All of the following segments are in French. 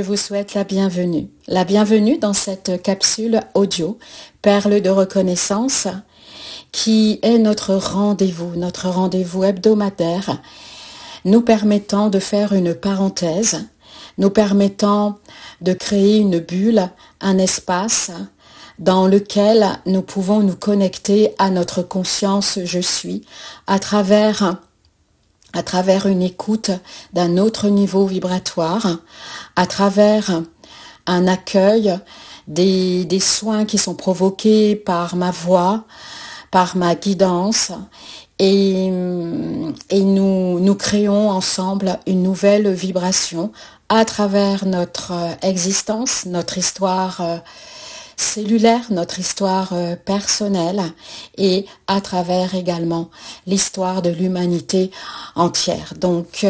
vous souhaite la bienvenue. La bienvenue dans cette capsule audio, Perles de reconnaissance, qui est notre rendez-vous hebdomadaire, nous permettant de faire une parenthèse, nous permettant de créer une bulle, un espace dans lequel nous pouvons nous connecter à notre conscience je suis à travers une écoute d'un autre niveau vibratoire, à travers un accueil des soins qui sont provoqués par ma voix, par ma guidance, et nous créons ensemble une nouvelle vibration à travers notre existence, notre histoire cellulaire, notre histoire personnelle et à travers également l'histoire de l'humanité entière. Donc,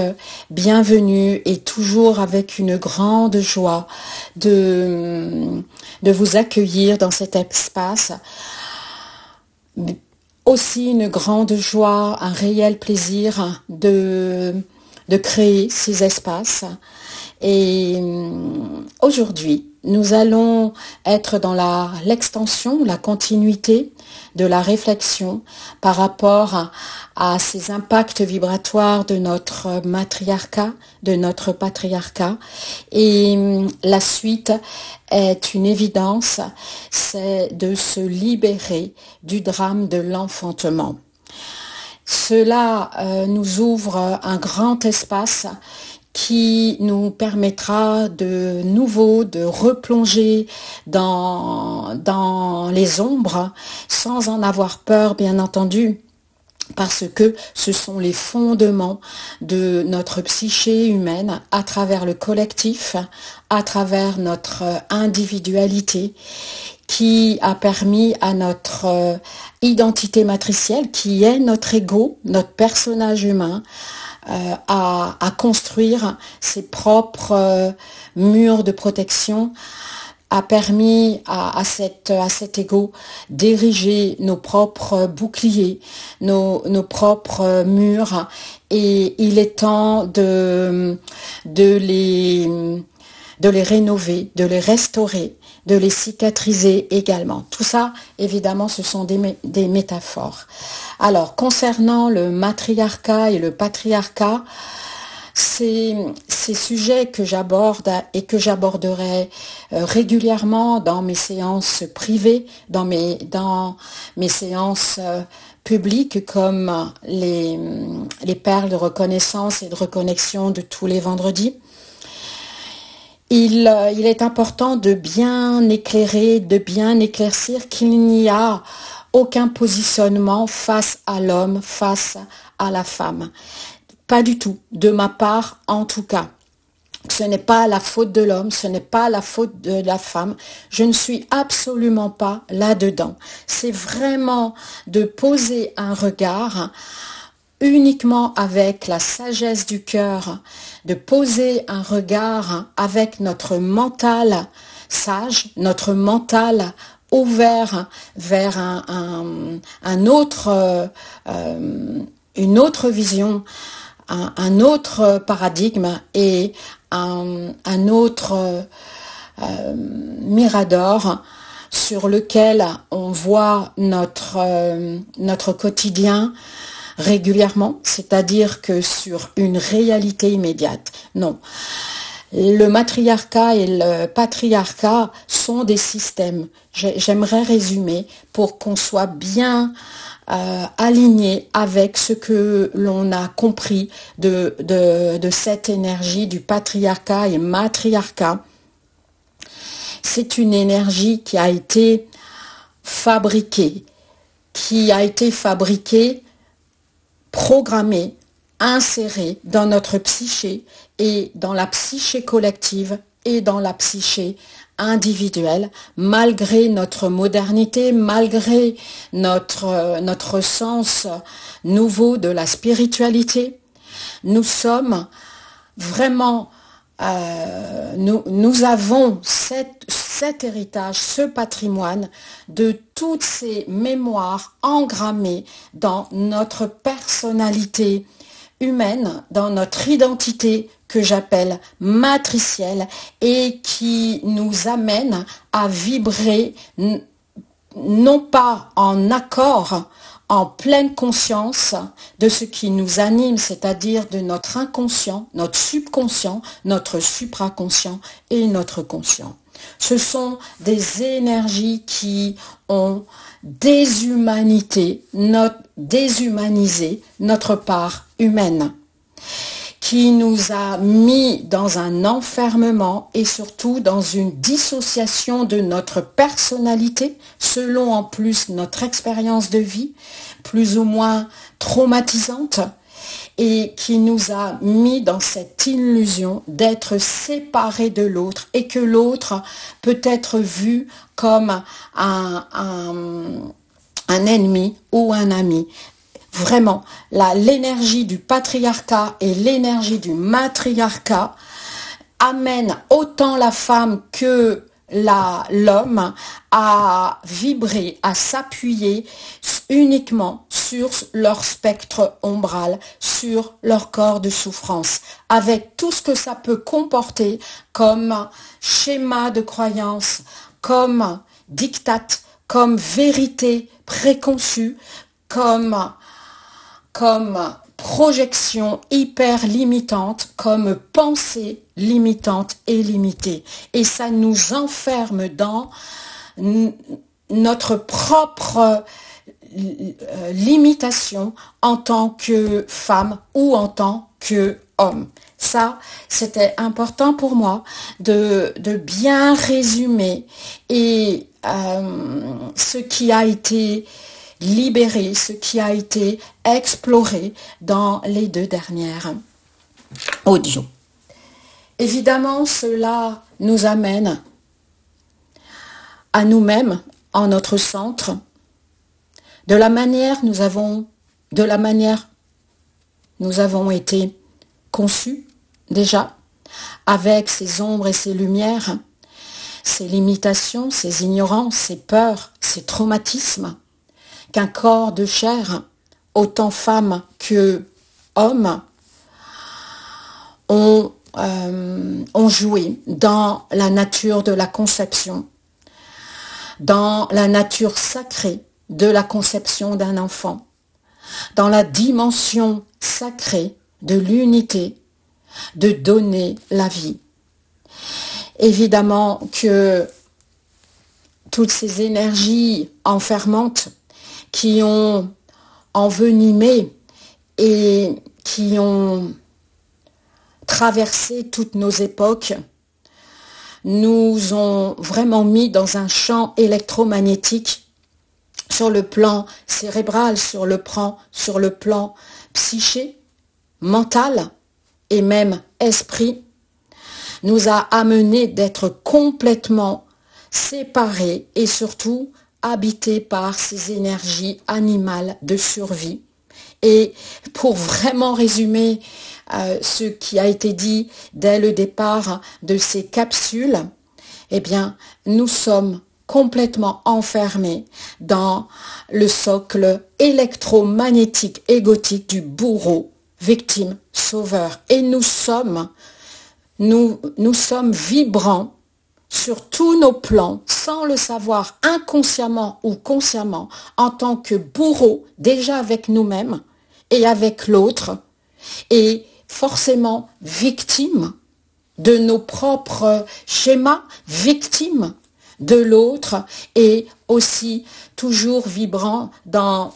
bienvenue et toujours avec une grande joie de vous accueillir dans cet espace. Aussi une grande joie, un réel plaisir de créer ces espaces. Et aujourd'hui, nous allons être dans l'extension, la continuité de la réflexion par rapport à ces impacts vibratoires de notre matriarcat, de notre patriarcat. Et la suite est une évidence, c'est de se libérer du drame de l'enfantement. Cela nous ouvre un grand espace qui nous permettra de nouveau de replonger dans les ombres sans en avoir peur, bien entendu, parce que ce sont les fondements de notre psyché humaine à travers le collectif, à travers notre individualité, qui a permis à notre identité matricielle, qui est notre ego, notre personnage humain, à construire ses propres murs de protection, a permis à cet ego d'ériger nos propres boucliers, nos propres murs, et il est temps de les rénover, de les restaurer, de les cicatriser également. Tout ça, évidemment, ce sont des métaphores. Alors, concernant le matriarcat et le patriarcat, c'est ces sujets que j'aborde et que j'aborderai régulièrement dans mes séances privées, dans mes séances publiques comme les perles de reconnaissance et de reconnexion de tous les vendredis. Il est important de bien éclairer, de bien éclaircir qu'il n'y a aucun positionnement face à l'homme, face à la femme. Pas du tout, de ma part en tout cas. Ce n'est pas la faute de l'homme, ce n'est pas la faute de la femme. Je ne suis absolument pas là-dedans. C'est vraiment de poser un regard uniquement avec la sagesse du cœur, de poser un regard avec notre mental sage, notre mental ouvert vers une autre vision, un autre paradigme et un autre mirador sur lequel on voit notre quotidien régulièrement, c'est-à-dire que sur une réalité immédiate. Non. Le matriarcat et le patriarcat sont des systèmes. J'aimerais résumer pour qu'on soit bien aligné avec ce que l'on a compris de cette énergie du patriarcat et matriarcat. C'est une énergie qui a été fabriquée, programmée, insérée dans notre psyché et dans la psyché collective et dans la psyché individuelle, malgré notre modernité, malgré notre sens nouveau de la spiritualité. Nous sommes vraiment, nous avons cet héritage, ce patrimoine de toutes ces mémoires engrammées dans notre personnalité humaine, dans notre identité que j'appelle matricielle et qui nous amène à vibrer non pas en accord, en pleine conscience de ce qui nous anime, c'est-à-dire de notre inconscient, notre subconscient, notre supraconscient et notre conscient. Ce sont des énergies qui ont déshumanisé notre part humaine, qui nous a mis dans un enfermement et surtout dans une dissociation de notre personnalité, selon en plus notre expérience de vie, plus ou moins traumatisante, et qui nous a mis dans cette illusion d'être séparés de l'autre et que l'autre peut être vu comme un ennemi ou un ami. Vraiment, l'énergie du patriarcat et l'énergie du matriarcat amènent autant la femme que l'homme à vibrer, à s'appuyer uniquement sur leur spectre ombral, sur leur corps de souffrance, avec tout ce que ça peut comporter comme schéma de croyance, comme diktat, comme vérité préconçue, comme projection hyper limitante, comme pensée limitante et limitée. Et ça nous enferme dans notre propre limitation en tant que femme ou en tant qu'homme. Ça, c'était important pour moi de bien résumer et ce qui a été libéré, ce qui a été exploré dans les 2 dernières audios. Évidemment, cela nous amène à nous-mêmes, en notre centre, de la manière nous avons été conçus déjà, avec ses ombres et ses lumières, ses limitations, ses ignorances, ses peurs, ses traumatismes, qu'un corps de chair, autant femmes que hommes, ont joué dans la nature de la conception, dans la nature sacrée de la conception d'un enfant, dans la dimension sacrée de l'unité, de donner la vie. Évidemment que toutes ces énergies enfermantes qui ont envenimé et qui ont traversé toutes nos époques, nous ont vraiment mis dans un champ électromagnétique sur le plan cérébral, sur le plan psyché, mental et même esprit, nous a amené d'être complètement séparés et surtout habités par ces énergies animales de survie. Et pour vraiment résumer ce qui a été dit dès le départ de ces capsules, eh bien, nous sommes complètement enfermés dans le socle électromagnétique égotique du bourreau, victime, sauveur. Et nous sommes vibrants sur tous nos plans, sans le savoir, inconsciemment ou consciemment, en tant que bourreau, déjà avec nous-mêmes et avec l'autre, et forcément victime de nos propres schémas, victime de l'autre, et aussi toujours vibrant dans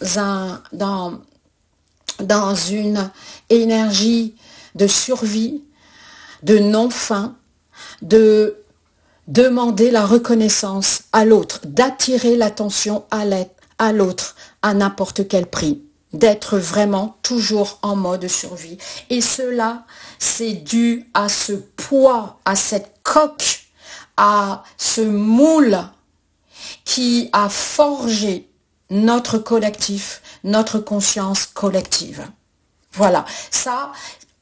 une énergie de survie, de non-fin, de demander la reconnaissance à l'autre, d'attirer l'attention à l'autre à n'importe quel prix, d'être vraiment toujours en mode survie. Et cela, c'est dû à ce poids, à cette coque, à ce moule qui a forgé notre collectif, notre conscience collective. Voilà, ça,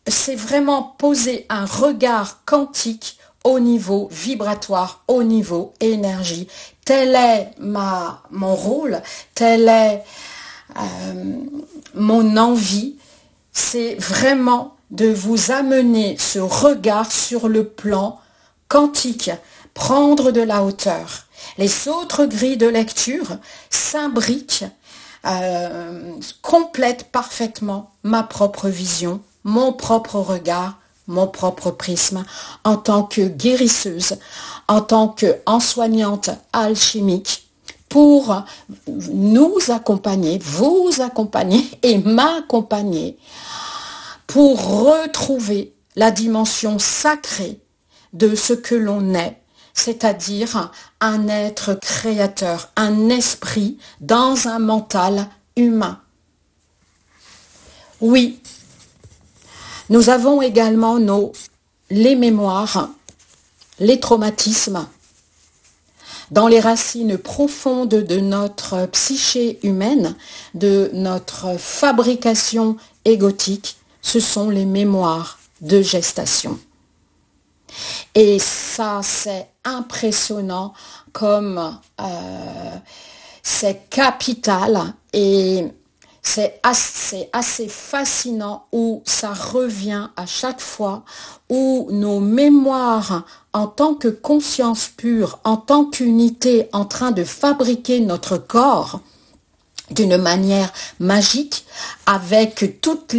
c'est vraiment poser un regard quantique au niveau vibratoire, au niveau énergie. Tel est mon rôle, telle est mon envie, c'est vraiment de vous amener ce regard sur le plan quantique, prendre de la hauteur. Les autres grilles de lecture s'imbriquent, complètent parfaitement ma propre vision, mon propre regard, mon propre prisme en tant que guérisseuse, en tant qu'ensoignante alchimique, pour nous accompagner, vous accompagner et m'accompagner pour retrouver la dimension sacrée de ce que l'on est, c'est-à-dire un être créateur, un esprit dans un mental humain. Oui, nous avons également les mémoires, les traumatismes, dans les racines profondes de notre psyché humaine, de notre fabrication égotique, ce sont les mémoires de gestation. Et ça, c'est impressionnant comme c'est capital et c'est assez fascinant où ça revient à chaque fois, où nos mémoires en tant que conscience pure, en tant qu'unité en train de fabriquer notre corps d'une manière magique, avec toute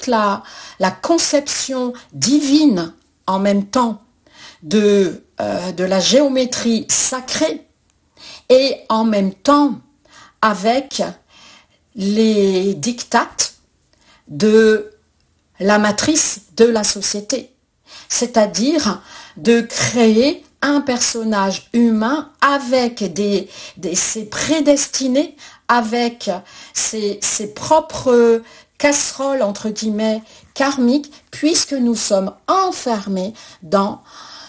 la conception divine en même temps de la géométrie sacrée et en même temps avec les dictates de la matrice de la société, c'est-à-dire de créer un personnage humain avec ses prédestinés, avec ses propres casseroles, entre guillemets, karmiques, puisque nous sommes enfermés dans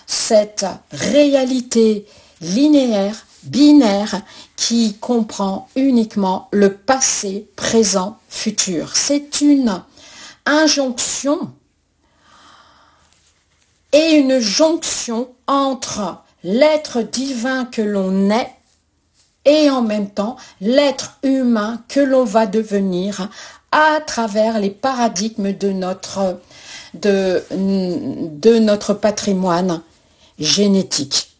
cette réalité linéaire, binaire, qui comprend uniquement le passé, présent, futur. C'est une injonction et une jonction entre l'être divin que l'on est et en même temps l'être humain que l'on va devenir à travers les paradigmes de notre patrimoine génétique.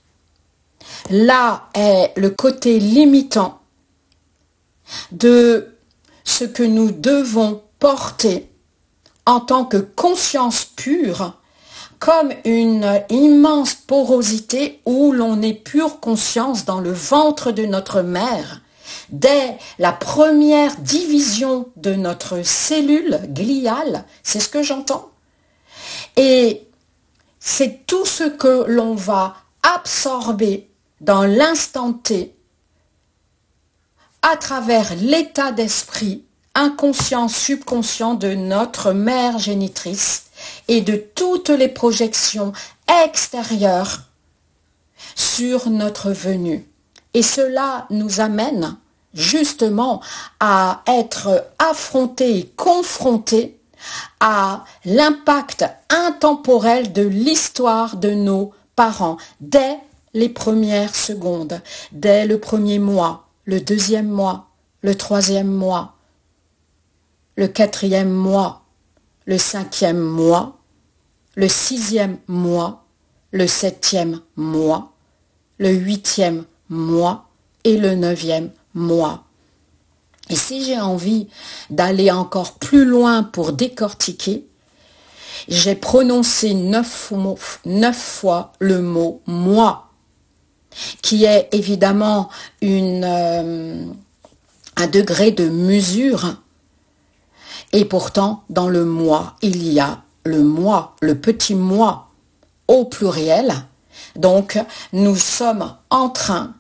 Là est le côté limitant de ce que nous devons porter en tant que conscience pure, comme une immense porosité où l'on est pure conscience dans le ventre de notre mère, dès la première division de notre cellule gliale, c'est ce que j'entends. Et c'est tout ce que l'on va absorber dans l'instant T à travers l'état d'esprit inconscient, subconscient de notre mère génitrice et de toutes les projections extérieures sur notre venue. Et cela nous amène justement à être affrontés et confrontés à l'impact intemporel de l'histoire de nos parents dès les premières secondes, dès le premier mois, le deuxième mois, le troisième mois, le quatrième mois, le cinquième mois, le sixième mois, le septième mois, le huitième mois et le neuvième mois. Et si j'ai envie d'aller encore plus loin pour décortiquer, j'ai prononcé 9 fois le mot « moi », qui est évidemment un degré de mesure. Et pourtant, dans le moi, il y a le moi, le petit moi, au pluriel. Donc, nous sommes en train,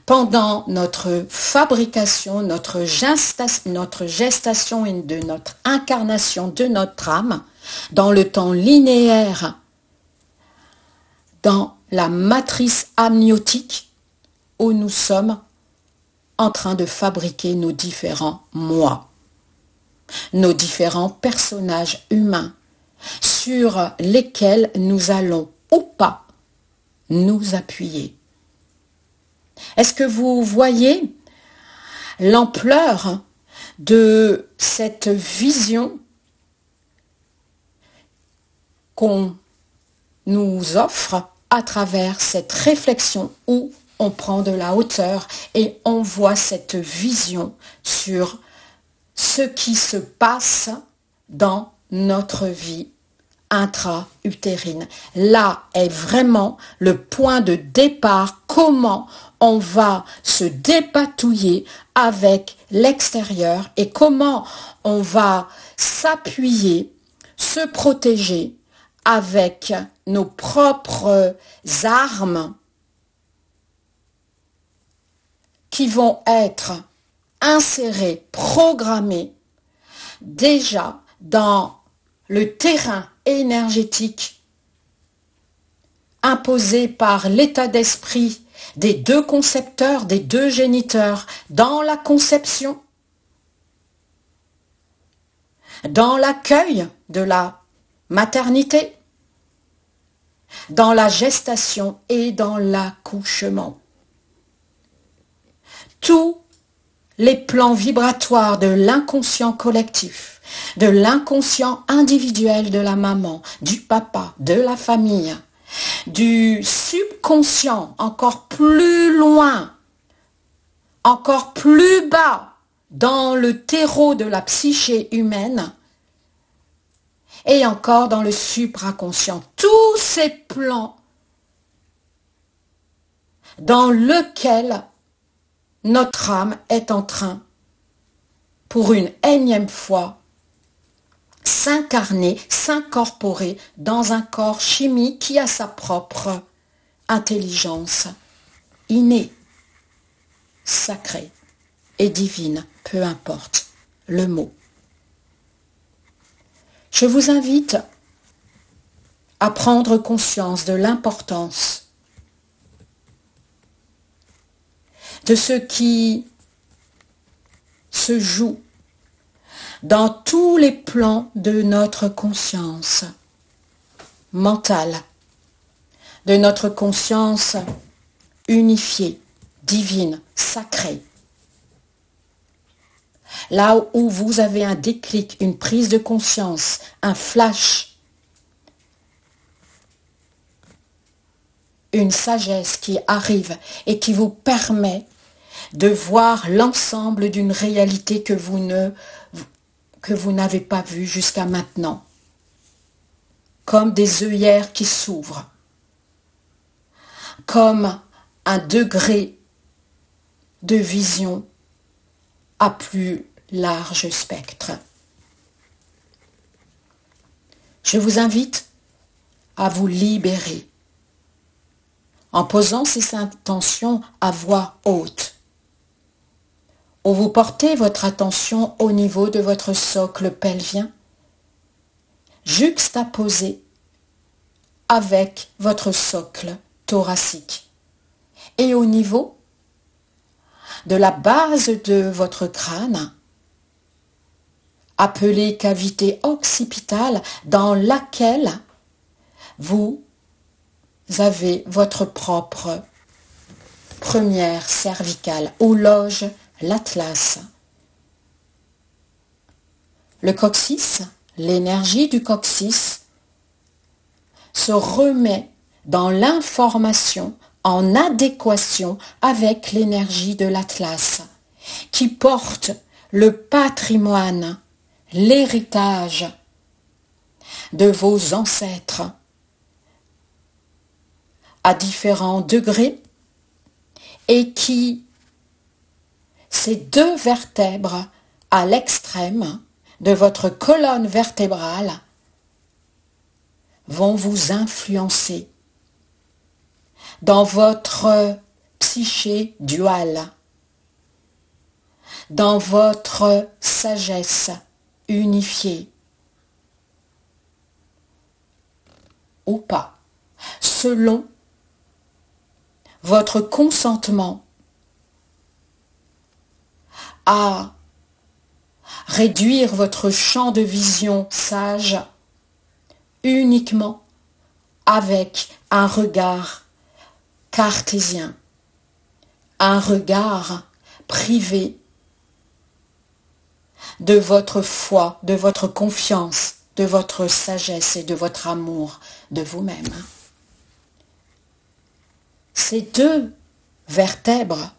pendant notre fabrication, notre gestation et de notre incarnation de notre âme, dans le temps linéaire, dans la matrice amniotique, où nous sommes en train de fabriquer nos différents moi, nos différents personnages humains, sur lesquels nous allons ou pas nous appuyer. Est-ce que vous voyez l'ampleur de cette vision qu'on nous offre à travers cette réflexion où on prend de la hauteur et on voit cette vision sur ce qui se passe dans notre vie intra-utérine. Là est vraiment le point de départ, comment on va se dépatouiller avec l'extérieur et comment on va s'appuyer, se protéger avec nos propres armes qui vont être insérées, programmées déjà dans le terrain énergétique imposé par l'état d'esprit des deux concepteurs, des deux géniteurs, dans la conception, dans l'accueil de la maternité, dans la gestation et dans l'accouchement. Tous les plans vibratoires de l'inconscient collectif, de l'inconscient individuel de la maman, du papa, de la famille, du subconscient encore plus loin, encore plus bas dans le terreau de la psyché humaine et encore dans le supraconscient. Tous ces plans dans lesquels notre âme est en train, pour une énième fois, s'incarner, s'incorporer dans un corps chimique qui a sa propre intelligence innée, sacrée et divine, peu importe le mot. Je vous invite à prendre conscience de l'importance de ce qui se joue dans tous les plans de notre conscience mentale, de notre conscience unifiée, divine, sacrée. Là où vous avez un déclic, une prise de conscience, un flash, une sagesse qui arrive et qui vous permet de voir l'ensemble d'une réalité que vous n'avez pas vue jusqu'à maintenant, comme des œillères qui s'ouvrent, comme un degré de vision à plus large spectre. Je vous invite à vous libérer en posant ces intentions à voix haute, où vous portez votre attention au niveau de votre socle pelvien, juxtaposé avec votre socle thoracique, et au niveau de la base de votre crâne, appelée cavité occipitale, dans laquelle vous avez votre propre première cervicale, où loge l'Atlas. Le coccyx, l'énergie du coccyx, se remet dans l'information en adéquation avec l'énergie de l'Atlas, qui porte le patrimoine, l'héritage de vos ancêtres à différents degrés et qui, ces deux vertèbres à l'extrême de votre colonne vertébrale, vont vous influencer dans votre psyché duale, dans votre sagesse unifiée, ou pas, selon votre consentement à réduire votre champ de vision sage uniquement avec un regard cartésien, un regard privé de votre foi, de votre confiance de votre sagesse et de votre amour de vous-même. Ces deux vertèbres,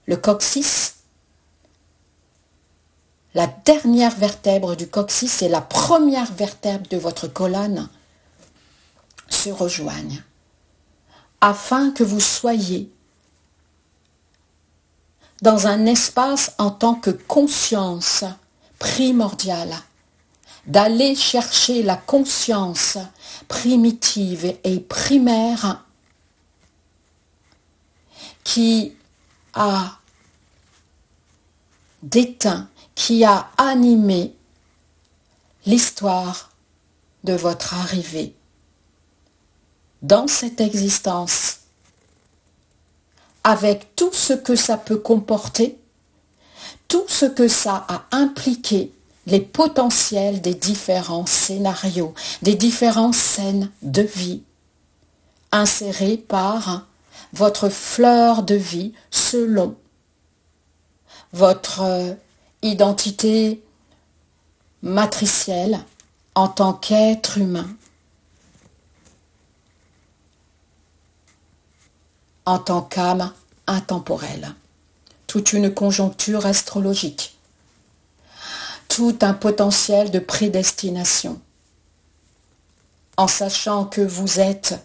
le coccyx, la dernière vertèbre du coccyx et la première vertèbre de votre colonne se rejoignent afin que vous soyez dans un espace en tant que conscience primordiale, d'aller chercher la conscience primitive et primaire qui a déteint, qui a animé l'histoire de votre arrivée dans cette existence, avec tout ce que ça peut comporter, tout ce que ça a impliqué, les potentiels des différents scénarios, des différentes scènes de vie, insérées par votre fleur de vie selon votre identité matricielle en tant qu'être humain, en tant qu'âme intemporelle. Toute une conjoncture astrologique, tout un potentiel de prédestination, en sachant que vous êtes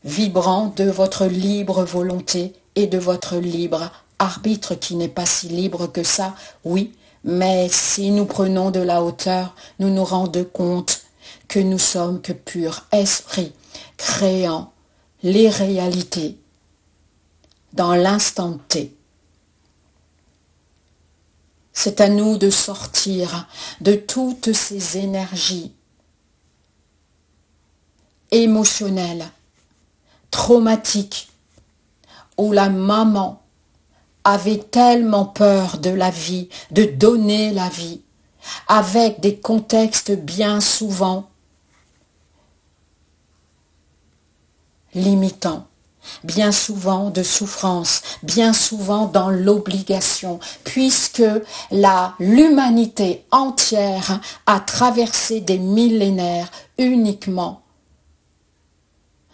vibrant de votre libre volonté et de votre libre arbitre qui n'est pas si libre que ça, oui, mais si nous prenons de la hauteur, nous nous rendons compte que nous sommes que pur esprit, créant les réalités dans l'instant T. C'est à nous de sortir de toutes ces énergies émotionnelles, traumatiques, où la maman avait tellement peur de la vie, de donner la vie, avec des contextes bien souvent limitants, bien souvent de souffrance, bien souvent dans l'obligation, puisque l'humanité entière a traversé des millénaires uniquement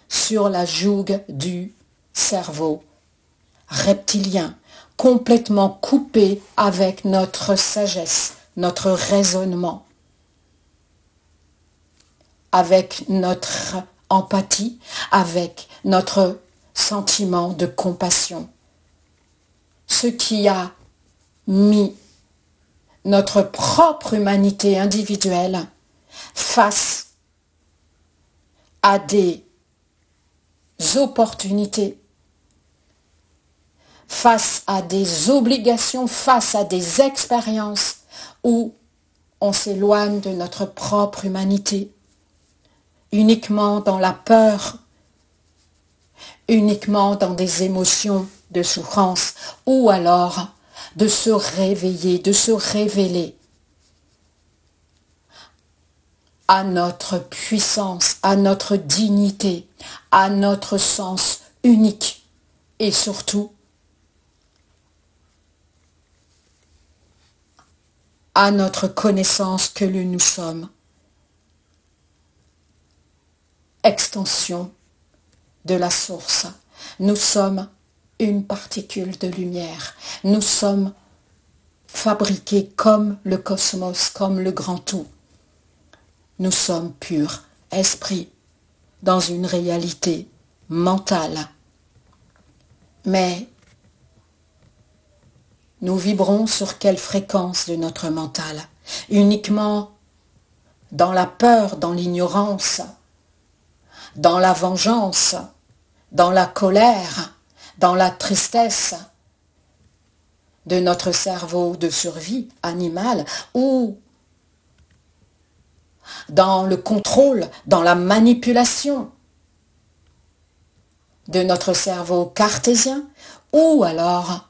sur la jougue du cerveau reptilien, complètement coupé avec notre sagesse, notre raisonnement, avec notre empathie, avec notre sentiment de compassion. Ce qui a mis notre propre humanité individuelle face à des opportunités, face à des obligations, face à des expériences où on s'éloigne de notre propre humanité, uniquement dans la peur, uniquement dans des émotions de souffrance, ou alors de se réveiller, de se révéler à notre puissance, à notre dignité, à notre sens unique et surtout à notre connaissance que nous sommes. Extension de la source. Nous sommes une particule de lumière. Nous sommes fabriqués comme le cosmos, comme le grand tout. Nous sommes purs esprits dans une réalité mentale. Mais nous vibrons sur quelle fréquence de notre mental? Uniquement dans la peur, dans l'ignorance, dans la vengeance, dans la colère, dans la tristesse de notre cerveau de survie animale, ou dans le contrôle, dans la manipulation de notre cerveau cartésien, ou alors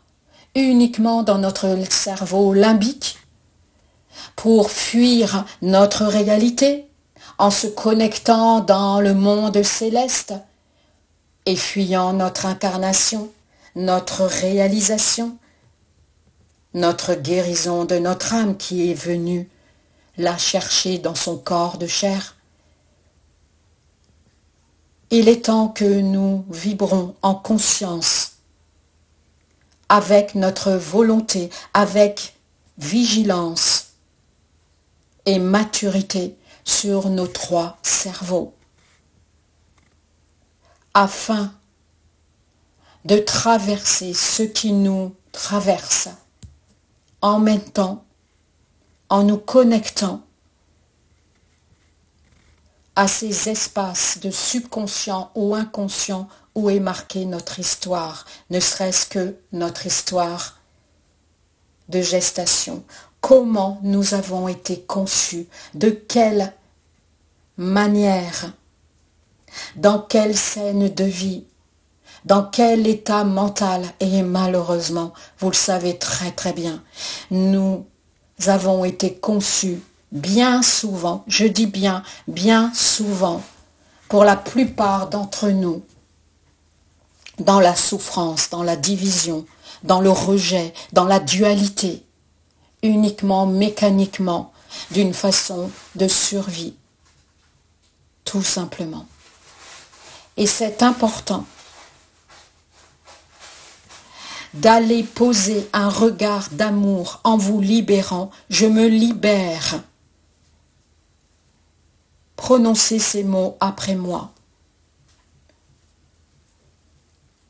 uniquement dans notre cerveau limbique pour fuir notre réalité en se connectant dans le monde céleste et fuyant notre incarnation, notre réalisation, notre guérison de notre âme qui est venue l'a cherché dans son corps de chair. Il est temps que nous vibrons en conscience, avec notre volonté, avec vigilance et maturité sur nos 3 cerveaux, afin de traverser ce qui nous traverse, en même temps, en nous connectant à ces espaces de subconscient ou inconscient où est marquée notre histoire, ne serait-ce que notre histoire de gestation. Comment nous avons été conçus, de quelle manière, dans quelle scène de vie, dans quel état mental, et malheureusement, vous le savez très très bien, nous avons été conçus bien souvent, je dis bien souvent, pour la plupart d'entre nous, dans la souffrance, dans la division, dans le rejet, dans la dualité, uniquement mécaniquement, d'une façon de survie, tout simplement. Et c'est important d'aller poser un regard d'amour en vous libérant. Je me libère. Prononcez ces mots après moi.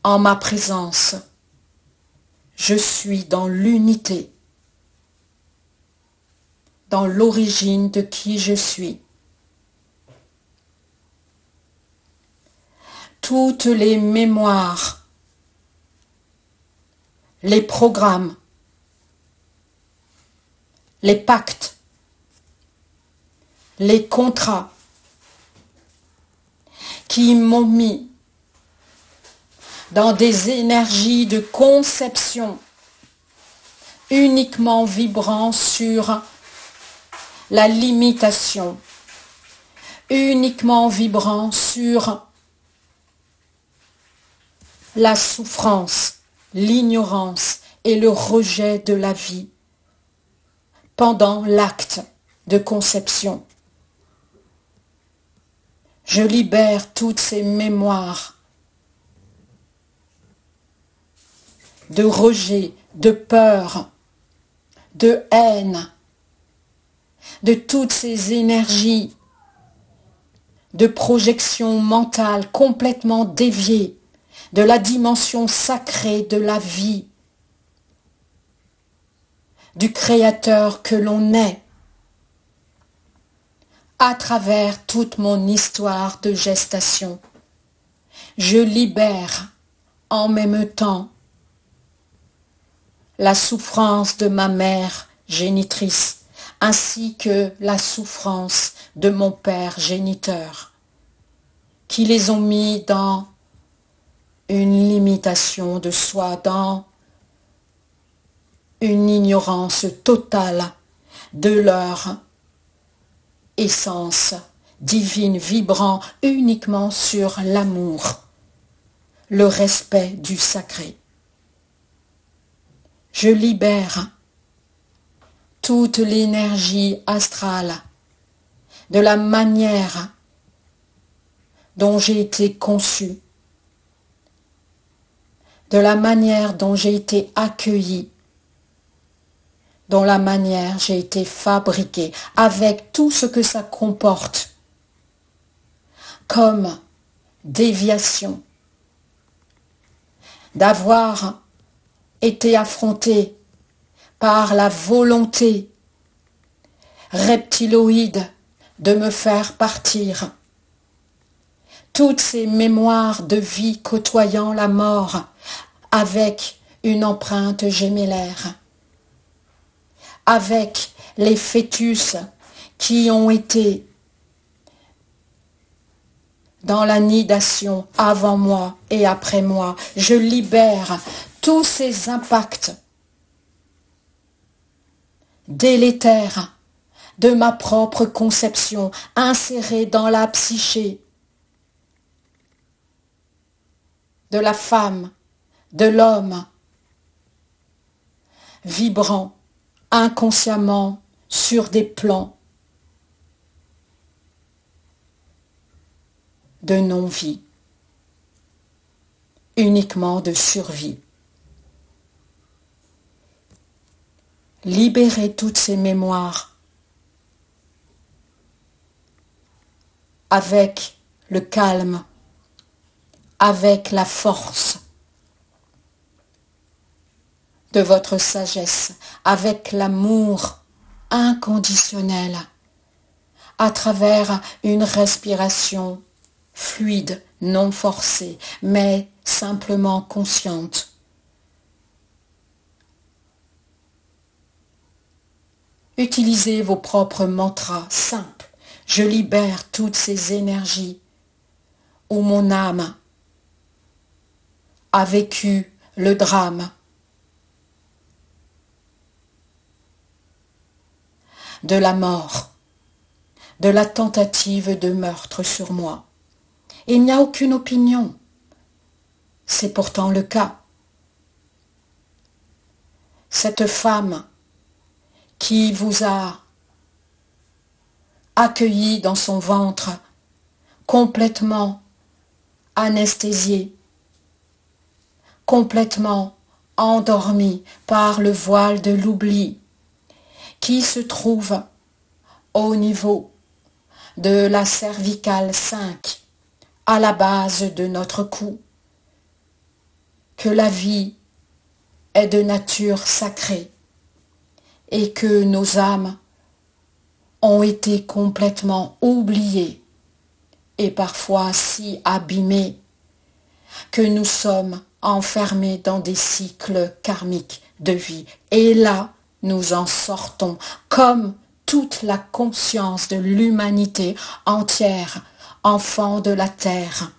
En ma présence, je suis dans l'unité, dans l'origine de qui je suis. Toutes les mémoires, les programmes, les pactes, les contrats qui m'ont mis dans des énergies de conception uniquement vibrant sur la limitation, uniquement vibrant sur la souffrance, l'ignorance et le rejet de la vie pendant l'acte de conception. Je libère toutes ces mémoires de rejet, de peur, de haine, de toutes ces énergies de projection mentale complètement déviées de la dimension sacrée de la vie, du Créateur que l'on est, à travers toute mon histoire de gestation. Je libère en même temps la souffrance de ma mère génitrice, ainsi que la souffrance de mon père géniteur, qui les ont mis dans une limitation de soi, dans une ignorance totale de leur essence divine, vibrant uniquement sur l'amour, le respect du sacré. Je libère toute l'énergie astrale de la manière dont j'ai été conçue, de la manière dont j'ai été accueillie, dont la manière j'ai été fabriquée, avec tout ce que ça comporte comme déviation, d'avoir été affrontée par la volonté reptiloïde de me faire partir. Toutes ces mémoires de vie côtoyant la mort avec une empreinte gémellaire, avec les fœtus qui ont été dans la nidation avant moi et après moi. Je libère tous ces impacts délétères de ma propre conception insérés dans la psyché de la femme, de l'homme, vibrant inconsciemment sur des plans de non-vie, uniquement de survie. Libérez toutes ces mémoires avec le calme, avec la force de votre sagesse, avec l'amour inconditionnel, à travers une respiration fluide, non forcée, mais simplement consciente. Utilisez vos propres mantras simples. Je libère toutes ces énergies où mon âme a vécu le drame de la mort, de la tentative de meurtre sur moi. Il n'y a aucune opinion. C'est pourtant le cas. Cette femme qui vous a accueilli dans son ventre, complètement anesthésiée, complètement endormie par le voile de l'oubli, qui se trouve au niveau de la cervicale 5, à la base de notre cou, que la vie est de nature sacrée et que nos âmes ont été complètement oubliées et parfois si abîmées que nous sommes enfermés dans des cycles karmiques de vie. Et là, nous en sortons comme toute la conscience de l'humanité entière, enfants de la terre,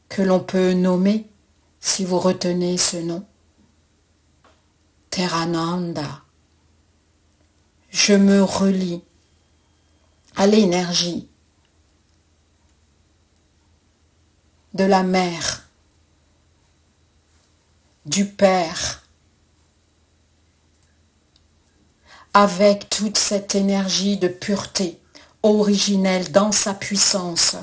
que l'on peut nommer, si vous retenez ce nom, Terrananda. Je me relie à l'énergie de la mère, du père, avec toute cette énergie de pureté originelle dans sa puissance,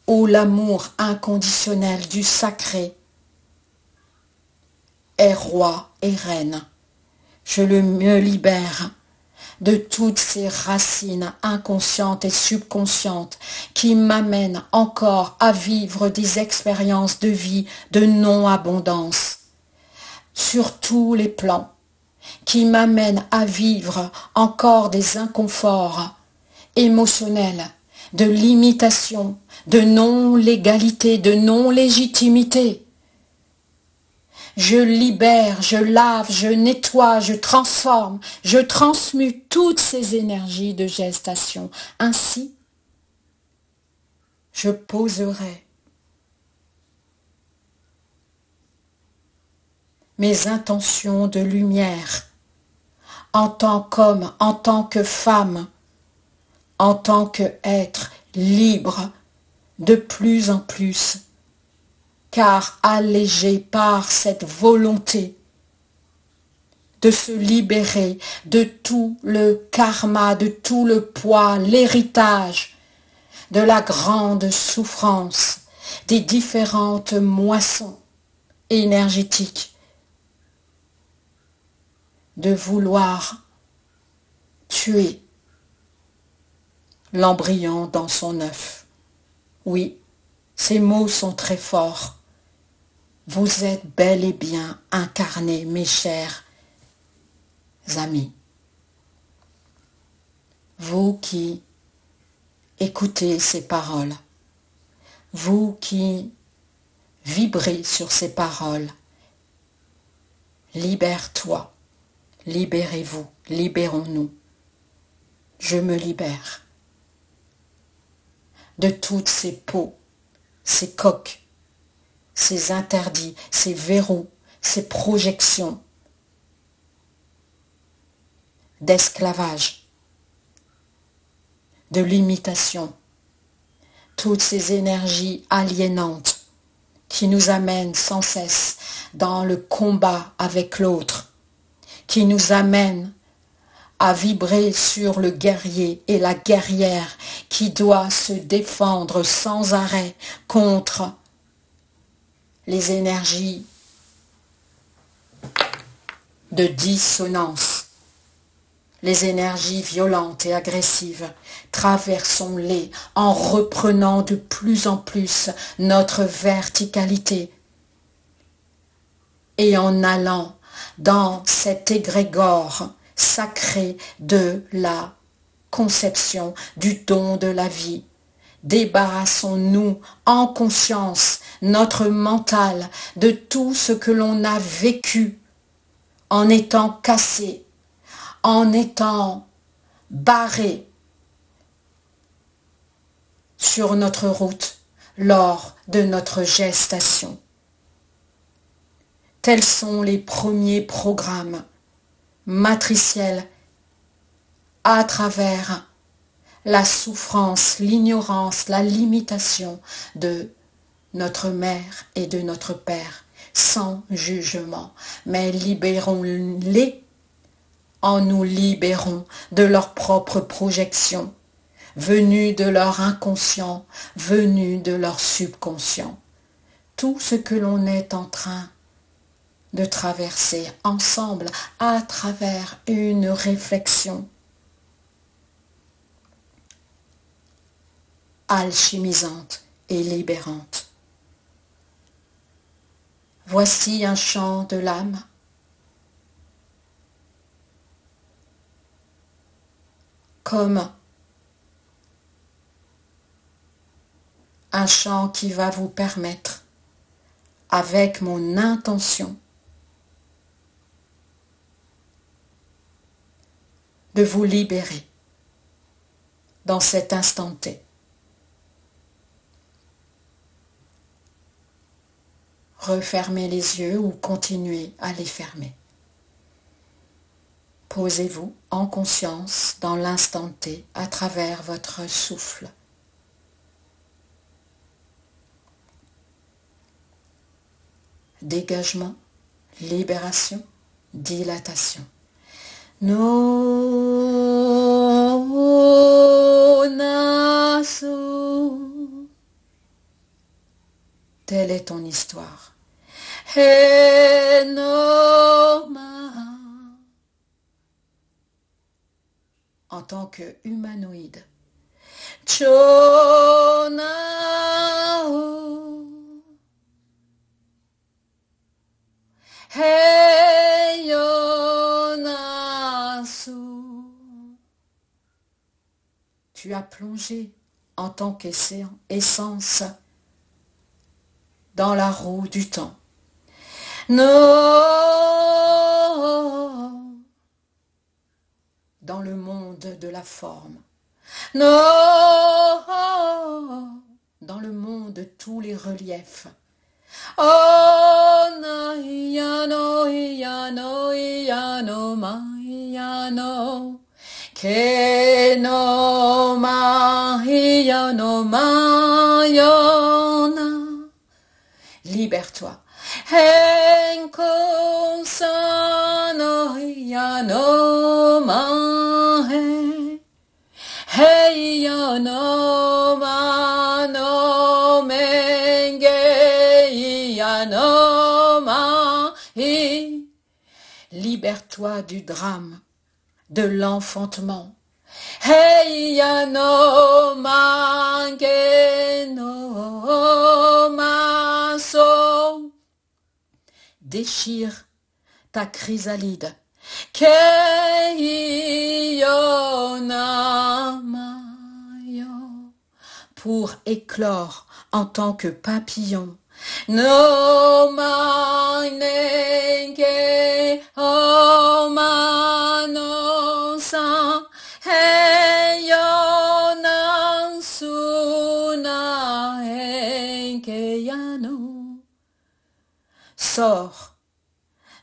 où l'amour inconditionnel du sacré est roi et reine. Je me libère de toutes ces racines inconscientes et subconscientes qui m'amènent encore à vivre des expériences de vie de non-abondance sur tous les plans, qui m'amènent à vivre encore des inconforts émotionnels, de limitation, de non-légalité, de non-légitimité. Je libère, je lave, je nettoie, je transforme, je transmute toutes ces énergies de gestation. Ainsi, je poserai mes intentions de lumière en tant qu'homme, en tant que femme, en tant qu'être libre de plus en plus, car allégé par cette volonté de se libérer de tout le karma, de tout le poids, l'héritage, de la grande souffrance, des différentes moissons énergétiques, de vouloir tuer l'embryon dans son œuf. Oui, ces mots sont très forts. Vous êtes bel et bien incarnés, mes chers amis. Vous qui écoutez ces paroles, vous qui vibrez sur ces paroles, libère-toi, libérez-vous, libérons-nous. Je me libère de toutes ces peaux, ces coques, ces interdits, ces verrous, ces projections d'esclavage, de limitation, toutes ces énergies aliénantes qui nous amènent sans cesse dans le combat avec l'autre, qui nous amènent à vibrer sur le guerrier et la guerrière qui doit se défendre sans arrêt contre les énergies de dissonance, les énergies violentes et agressives. Traversons-les en reprenant de plus en plus notre verticalité et en allant dans cet égrégore sacré de la conception du don de la vie. Débarrassons-nous en conscience notre mental de tout ce que l'on a vécu en étant cassé, en étant barré sur notre route lors de notre gestation. Tels sont les premiers programmes matriciels à travers la souffrance, l'ignorance, la limitation de notre mère et de notre père, sans jugement. Mais libérons-les en nous libérant de leurs propres projections, venues de leur inconscient, venues de leur subconscient. Tout ce que l'on est en train de traverser ensemble à travers une réflexion alchimisante et libérante. Voici un chant de l'âme. Comme un chant qui va vous permettre, avec mon intention, de vous libérer dans cet instant T. Refermez les yeux ou continuez à les fermer. Posez-vous en conscience dans l'instant T à travers votre souffle. Dégagement, libération, dilatation. No nasu. Telle est ton histoire. He no ma. En tant que humanoïde. Chonao. He yo nasu. Tu as plongé en tant qu'essence dans la roue du temps. No, dans le monde de la forme. No, dans le monde de tous les reliefs. Oh, na yano, yano, yano, ma yano. Ke no ma yano, ma yona. Libère-toi. Henko sano yano ma he. Hey yano ma no menge yano ma hi. Libère-toi du drame, de l'enfantement. Hey yano mange no ma so. Déchire ta chrysalide. Kei yo na ma yo. Pour éclore en tant que papillon. No ma nenge o ma no sa. Hey yo na su na enke yano. Sors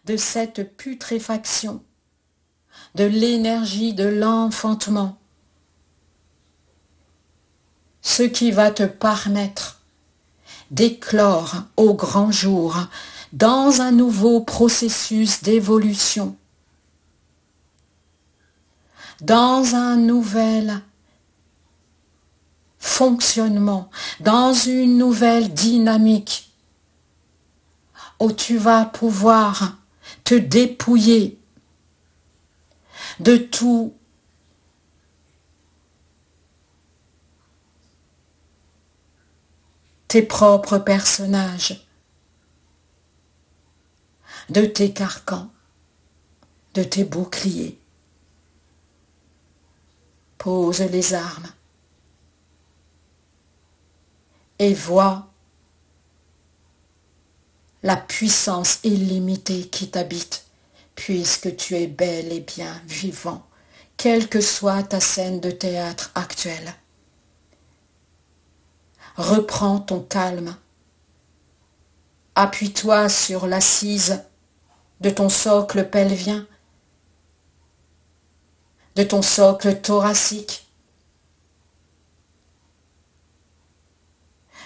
de cette putréfaction, de l'énergie de l'enfantement, ce qui va te permettre d'éclore au grand jour dans un nouveau processus d'évolution, dans un nouvel fonctionnement, dans une nouvelle dynamique où tu vas pouvoir te dépouiller de tout tes propres personnages, de tes carcans, de tes boucliers. Pose les armes et vois la puissance illimitée qui t'habite, puisque tu es bel et bien vivant, quelle que soit ta scène de théâtre actuelle. Reprends ton calme. Appuie-toi sur l'assise de ton socle pelvien, de ton socle thoracique,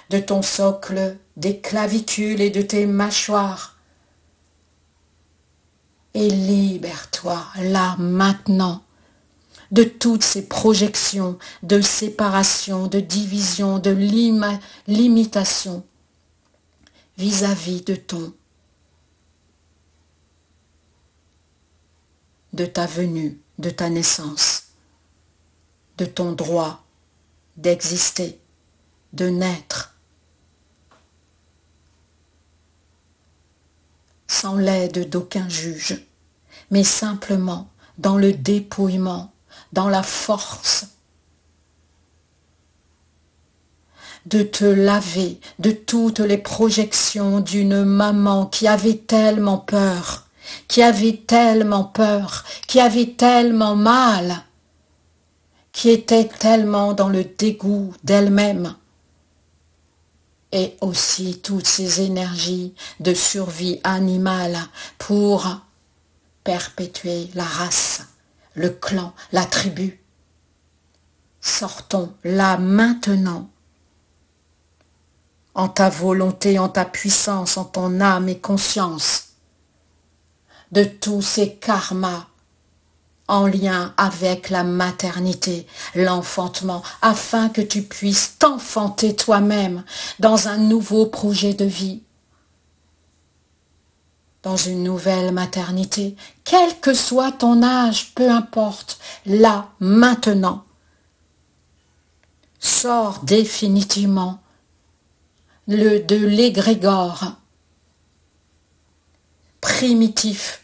de ton socle des clavicules et de tes mâchoires. Et libère-toi là maintenant de toutes ces projections de séparation, de division, de limitation vis-à-vis de ta venue, de ta naissance, de ton droit d'exister, de naître, sans l'aide d'aucun juge, mais simplement dans le dépouillement, dans la force de te laver de toutes les projections d'une maman qui avait tellement peur, qui avait tellement peur, qui avait tellement mal, qui était tellement dans le dégoût d'elle-même, et aussi toutes ces énergies de survie animale pour perpétuer la race, le clan, la tribu. Sortons là maintenant, en ta volonté, en ta puissance, en ton âme et conscience, de tous ces karmas en lien avec la maternité, l'enfantement, afin que tu puisses t'enfanter toi-même dans un nouveau projet de vie, dans une nouvelle maternité, quel que soit ton âge, peu importe, là, maintenant. Sors définitivement de l'égrégore primitif,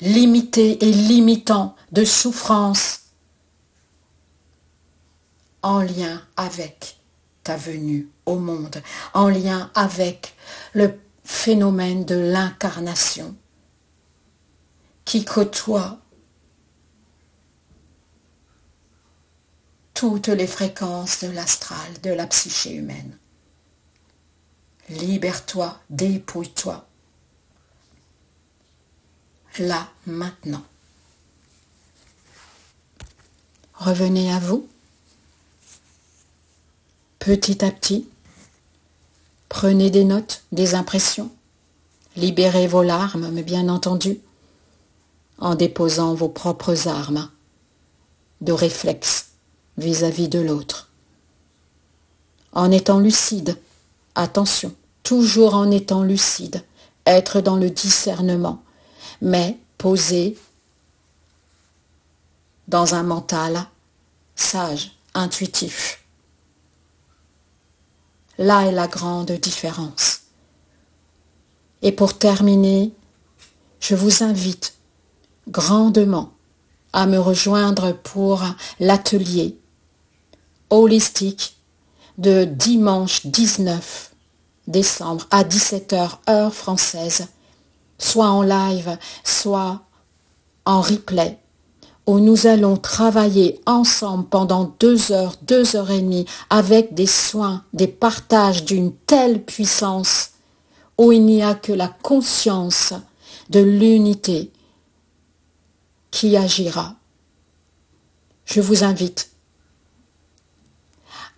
limité et limitant de souffrance en lien avec ta venue au monde, en lien avec le phénomène de l'incarnation qui côtoie toutes les fréquences de l'astral, de la psyché humaine. Libère-toi, dépouille-toi. Là, maintenant. Revenez à vous. Petit à petit, prenez des notes, des impressions. Libérez vos larmes, mais bien entendu, en déposant vos propres armes de réflexe vis-à-vis de l'autre. En étant lucide, attention, toujours en étant lucide, être dans le discernement, mais posé dans un mental sage, intuitif. Là est la grande différence. Et pour terminer, je vous invite grandement à me rejoindre pour l'atelier holistique de dimanche 19 décembre à 17h heure française, soit en live, soit en replay, où nous allons travailler ensemble pendant 2 heures, 2 heures et demie, avec des soins, des partages d'une telle puissance, où il n'y a que la conscience de l'unité qui agira. Je vous invite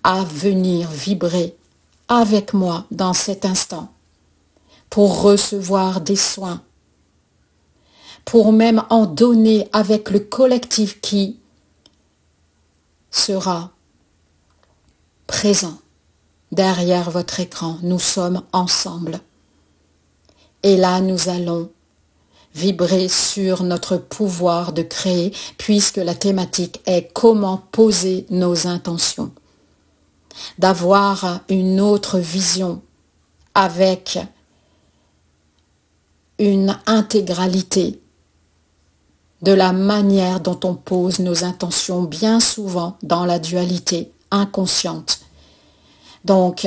à venir vibrer avec moi dans cet instant pour recevoir des soins, pour même en donner avec le collectif qui sera présent derrière votre écran. Nous sommes ensemble. Et là, nous allons vibrer sur notre pouvoir de créer, puisque la thématique est comment poser nos intentions. D'avoir une autre vision avec une intégralité de la manière dont on pose nos intentions, bien souvent dans la dualité inconsciente. Donc,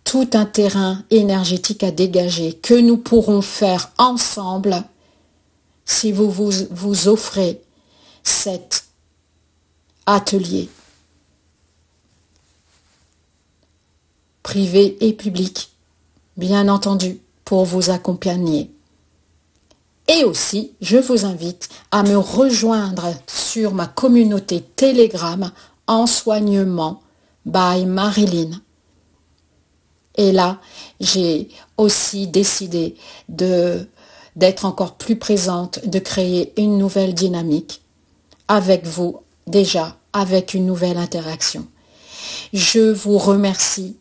tout un terrain énergétique à dégager que nous pourrons faire ensemble si vous offrez cet atelier privé et public, bien entendu, pour vous accompagner. Et aussi, je vous invite à me rejoindre sur ma communauté Telegram Ensoignement by Marilyn. Et là, j'ai aussi décidé d'être encore plus présente, de créer une nouvelle dynamique avec vous, déjà avec une nouvelle interaction. Je vous remercie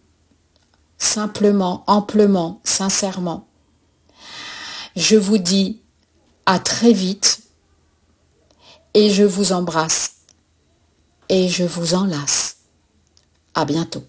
simplement, amplement, sincèrement. Je vous dis à très vite et je vous embrasse et je vous enlace. À bientôt.